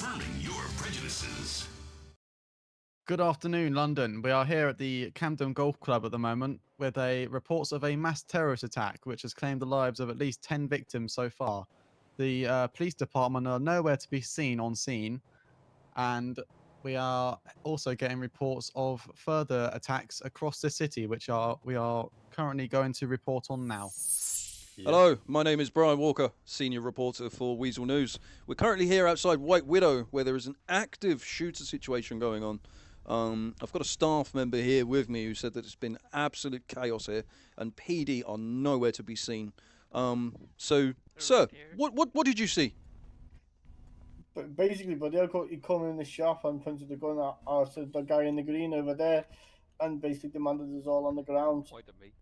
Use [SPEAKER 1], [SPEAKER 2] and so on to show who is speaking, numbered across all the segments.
[SPEAKER 1] confirming your prejudices.
[SPEAKER 2] Good afternoon, London. We are here at the Camden Golf Club at the moment with reports of a mass terrorist attack which has claimed the lives of at least 10 victims so far. The police department are nowhere to be seen on scene, and we are also getting reports of further attacks across the city, which we are currently going to report on now.
[SPEAKER 3] Yep. Hello, my name is Brian Walker, senior reporter for Weazel News. We're currently here outside White Widow, where there is an active shooter situation going on. I've got a staff member here with me who said that it's been absolute chaos here, and PD are nowhere to be seen. So, sir, what did you see?
[SPEAKER 4] But basically, buddy, he come in the shop and pointed the gun at the guy in the green over there, and basically demanded us all on the ground.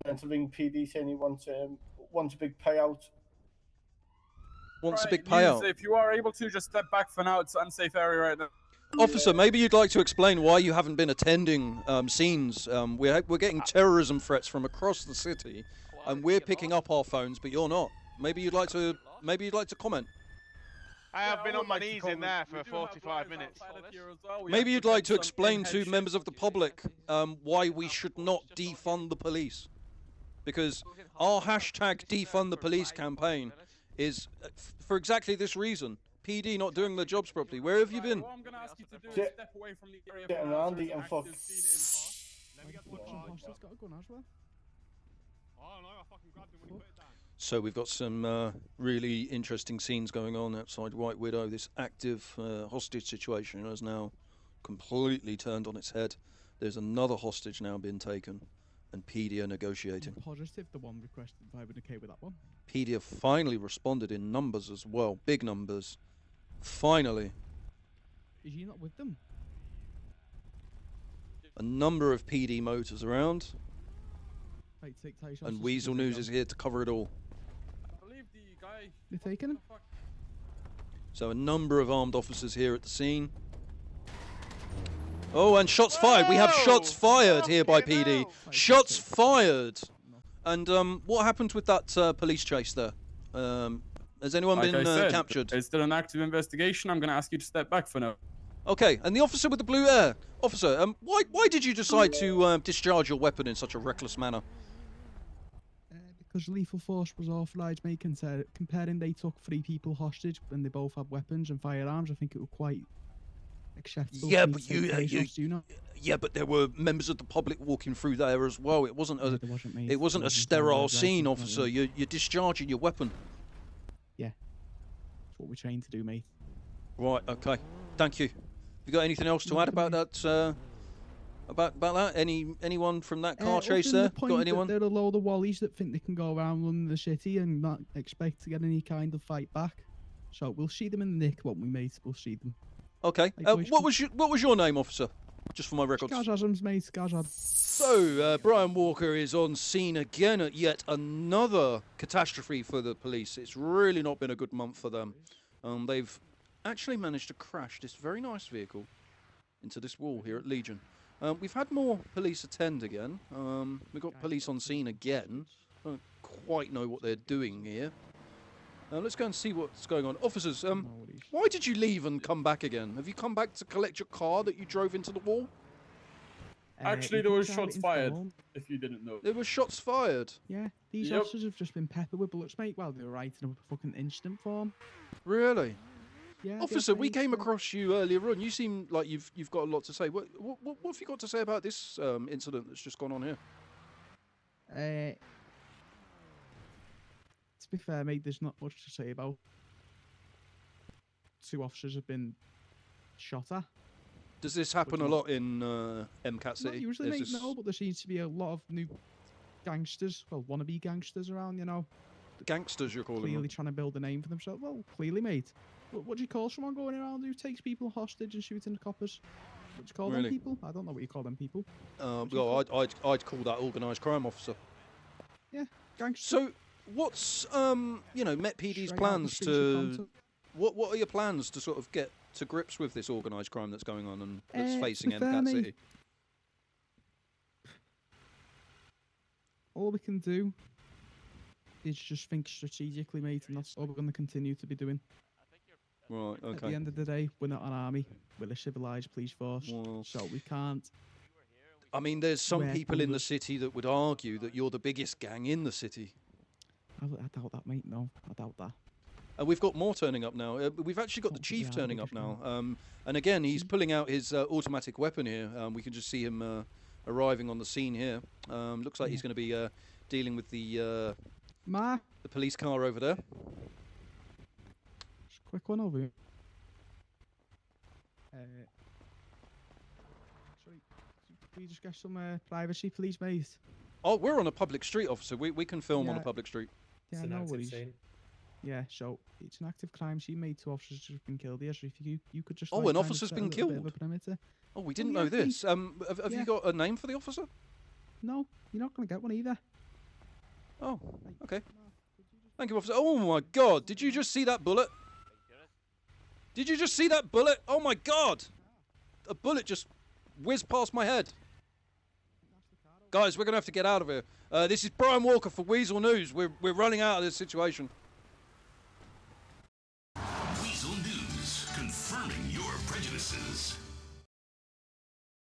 [SPEAKER 4] And to ring PD saying he wants a big payout.
[SPEAKER 3] Wants a big payout.
[SPEAKER 5] If you are able to, just step back for now. It's an unsafe area right now.
[SPEAKER 3] Officer, maybe you'd like to explain why you haven't been attending scenes. We're getting terrorism threats from across the city, and we're picking up our phones, but you're not. Maybe you'd like to comment.
[SPEAKER 6] I have been on my knees in there for 45 minutes.
[SPEAKER 3] Maybe you'd like to explain to members of the public why we should not defund the police. Because our hashtag defund the police campaign is for exactly this reason. PD not doing their jobs properly. Where have you been?
[SPEAKER 5] What I'm going to ask you to do is step away from the area.
[SPEAKER 4] Get around it and fuck.
[SPEAKER 3] So we've got some really interesting scenes going on outside White Widow. This active hostage situation has now completely turned on its head. There's another hostage now being taken, and PD are negotiating.
[SPEAKER 7] Positive, the one requested 500k with that one.
[SPEAKER 3] PD have finally responded in numbers as well, big numbers. Finally.
[SPEAKER 7] Is he not with them?
[SPEAKER 3] A number of PD motors around, and Weazel News is here to cover it all.
[SPEAKER 5] I believe the guy...
[SPEAKER 7] They're taking him?
[SPEAKER 3] So a number of armed officers here at the scene. Oh, and shots fired. We have shots fired here by PD. Shots fired. And what happened with that police chase there? Has anyone been captured?
[SPEAKER 5] It's still an active investigation. I'm going to ask you to step back for now.
[SPEAKER 3] Okay, and the officer with the blue hair. Officer, why did you decide to discharge your weapon in such a reckless manner?
[SPEAKER 7] Because lethal force was authorised, mate, comparing they took 3 people hostage and they both had weapons and firearms. I think it was quite acceptable.
[SPEAKER 3] Yeah, but yeah, but there were members of the public walking through there as well. It wasn't a sterile scene, officer. You're discharging your weapon.
[SPEAKER 7] Yeah, that's what we're trained to do, mate.
[SPEAKER 3] Right. Okay. Thank you. You got anything else to add about that? About that? Anyone from that car chase there? Got anyone?
[SPEAKER 7] There are a load of wallies that think they can go around London the city and not expect to get any kind of fight back. So we'll see them in the nick, won't we, mate? We'll see them.
[SPEAKER 3] Okay. What was your name, officer? Just for my records.
[SPEAKER 7] Gazadams, mate. Gazad.
[SPEAKER 3] So Brian Walker is on scene again at yet another catastrophe for the police. It's really not been a good month for them. They've actually managed to crash this very nice vehicle into this wall here at Legion. We've had more police attend again. We've got police on scene again. I don't quite know what they're doing here. Let's go and see what's going on. Officers, why did you leave and come back again? Have you come back to collect your car that you drove into the wall?
[SPEAKER 5] Actually, there was shots fired, if you didn't know.
[SPEAKER 3] There were shots fired?
[SPEAKER 7] Yeah, these officers have just been peppered with bullets, mate, while they were writing up a fucking incident form.
[SPEAKER 3] Really?
[SPEAKER 7] Yeah,
[SPEAKER 3] officer, we came across you earlier on. You seem like you've got a lot to say. What have you got to say about this incident that's just gone on here?
[SPEAKER 7] To be fair, mate, there's not much to say about. 2 officers have been shot at.
[SPEAKER 3] Does this happen a lot in MCat City?
[SPEAKER 7] Not usually, mate, no, but there seems to be a lot of new gangsters, well, wannabe gangsters around, you know.
[SPEAKER 3] Gangsters, you're calling them?
[SPEAKER 7] Clearly trying to build a name for themselves. Well, clearly, mate. What do you call someone going around who takes people hostage and shooting the coppers? What do you call them people? I don't know what you call them people.
[SPEAKER 3] Well, I'd call that organised crime officer.
[SPEAKER 7] Yeah, gangsters.
[SPEAKER 3] So, what's Met PD's plans to? What are your plans to sort of get to grips with this organised crime that's going on and that's facing MCat City?
[SPEAKER 7] All we can do is just think strategically, mate, and that's all we're going to continue to be doing.
[SPEAKER 3] Right,
[SPEAKER 7] At the
[SPEAKER 3] okay.
[SPEAKER 7] end of the day, we're not an army. We're a civilized police force,
[SPEAKER 3] Well,
[SPEAKER 7] so we can't.
[SPEAKER 3] I mean, there's some
[SPEAKER 7] Wear
[SPEAKER 3] people in the
[SPEAKER 7] colours.
[SPEAKER 3] city that would argue that you're the biggest gang in the city.
[SPEAKER 7] I doubt that, mate. No, I doubt that.
[SPEAKER 3] And we've got more turning up now. We've actually got the
[SPEAKER 7] Oh,
[SPEAKER 3] chief
[SPEAKER 7] yeah,
[SPEAKER 3] turning up
[SPEAKER 7] biggest
[SPEAKER 3] now. And again, he's pulling out his automatic weapon here. We can just see him arriving on the scene here. Looks like he's going to be dealing with the police car over there.
[SPEAKER 7] Just a quick one over here. Sorry, can we just get some privacy, please, mate?
[SPEAKER 3] Oh, we're on a public street, officer. We can film on a
[SPEAKER 7] Yeah.
[SPEAKER 3] public street.
[SPEAKER 7] Yeah, no worries. Yeah, so it's an active crime scene, mate. 2 officers just been killed here. So if you could just.
[SPEAKER 3] Oh,
[SPEAKER 7] like,
[SPEAKER 3] an
[SPEAKER 7] kind of
[SPEAKER 3] officer's
[SPEAKER 7] set a
[SPEAKER 3] been
[SPEAKER 7] little bit of
[SPEAKER 3] killed?
[SPEAKER 7] a perimeter.
[SPEAKER 3] Oh, we didn't
[SPEAKER 7] yeah,
[SPEAKER 3] know this.
[SPEAKER 7] please.
[SPEAKER 3] Have you
[SPEAKER 7] Yeah.
[SPEAKER 3] got a name for the officer?
[SPEAKER 7] No, you're not gonna get one either.
[SPEAKER 3] Oh, okay. Thank you, officer. Oh my God! Did you just see that bullet? Did you just see that bullet? Oh my God! A bullet just whizzed past my head. Guys, we're gonna have to get out of here. This is Brian Walker for Weazel News. We're running out of this situation.
[SPEAKER 1] Weazel News, confirming your prejudices.